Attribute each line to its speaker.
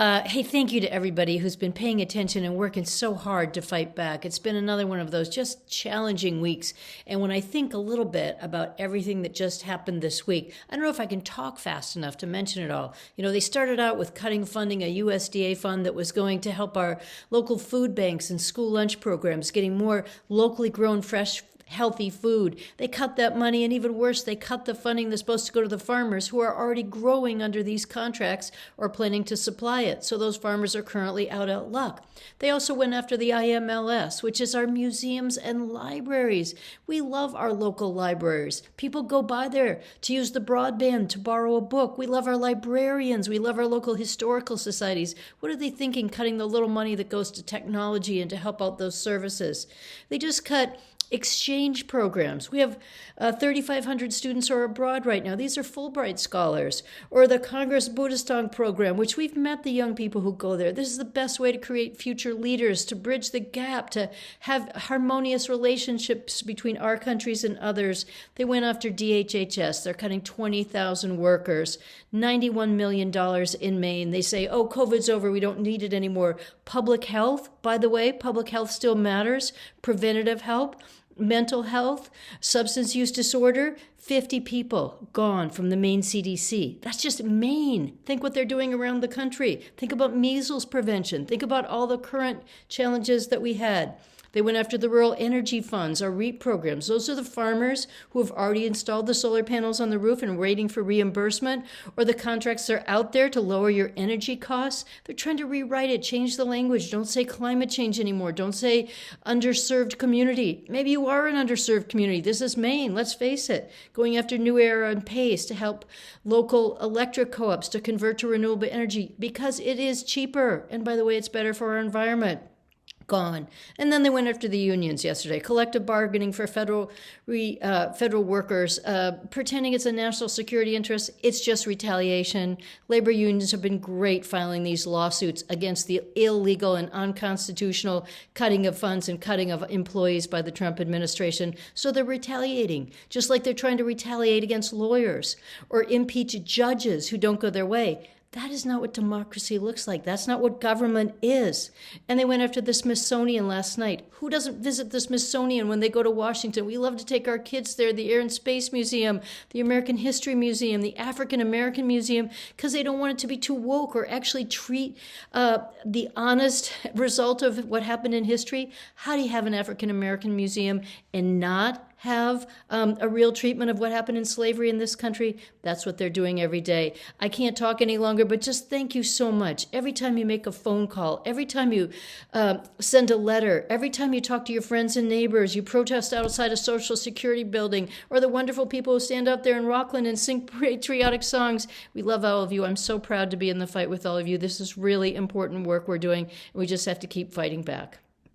Speaker 1: Hey, thank you to everybody who's been paying attention and working so hard to fight back. It's been another one of those just challenging weeks. And when I think a little bit about everything that just happened this week, I don't know if I can talk fast enough to mention it all. You know, they started out with cutting funding, a USDA fund that was going to help our local food banks and school lunch programs, getting more locally grown fresh healthy food. They cut that money, and even worse, they cut the funding that's supposed to go to the farmers who are already growing under these contracts or planning to supply it. So those farmers are currently out of luck. They also went after the IMLS, which is our museums and libraries. We love our local libraries. People go by there to use the broadband to borrow a book. We love our librarians. We love our local historical societies. What are they thinking, cutting the little money that goes to technology and to help out those services? They just cut exchange programs. We have 3,500 students who are abroad right now. These are Fulbright scholars. Or the Congress Buddhistang program, which we've met the young people who go there. This is the best way to create future leaders, to bridge the gap, to have harmonious relationships between our countries and others. They went after DHHS. They're cutting 20,000 workers, $91 million in Maine. They say, oh, COVID's over. We don't need it anymore. Public health, by the way, public health still matters. Preventative help. Mental health, substance use disorder, 50 people gone from the Maine CDC. That's just Maine. Think what they're doing around the country. Think about measles prevention. Think about all the current challenges that we had. They went after the rural energy funds, our REAP programs. Those are the farmers who have already installed the solar panels on the roof and waiting for reimbursement, or the contracts that are out there to lower your energy costs. They're trying to rewrite it, change the language. Don't say climate change anymore. Don't say underserved community. Maybe you are an underserved community. This is Maine, let's face it. Going after New Era and PACE to help local electric co-ops to convert to renewable energy because it is cheaper. And by the way, it's better for our environment. Gone. And then they went after the unions yesterday. Collective bargaining for federal workers, pretending it's a national security interest. It's just retaliation. Labor unions have been great filing these lawsuits against the illegal and unconstitutional cutting of funds and cutting of employees by the Trump administration. So they're retaliating, just like they're trying to retaliate against lawyers or impeach judges who don't go their way. That is not what democracy looks like. That's not what government is. And they went after the Smithsonian last night. Who doesn't visit the Smithsonian when they go to Washington? We love to take our kids there, the Air and Space Museum, the American History Museum, the African American Museum, because they don't want it to be too woke or actually treat the honest result of what happened in history. How do you have an African American museum and not have a real treatment of what happened in slavery in this country? That's what they're doing every day. I can't talk any longer, but just thank you so much. Every time you make a phone call, every time you send a letter, every time you talk to your friends and neighbors, you protest outside a Social Security building, or the wonderful people who stand out there in Rockland and sing patriotic songs. We love all of you. I'm so proud to be in the fight with all of you. This is really important work we're doing, and we just have to keep fighting back.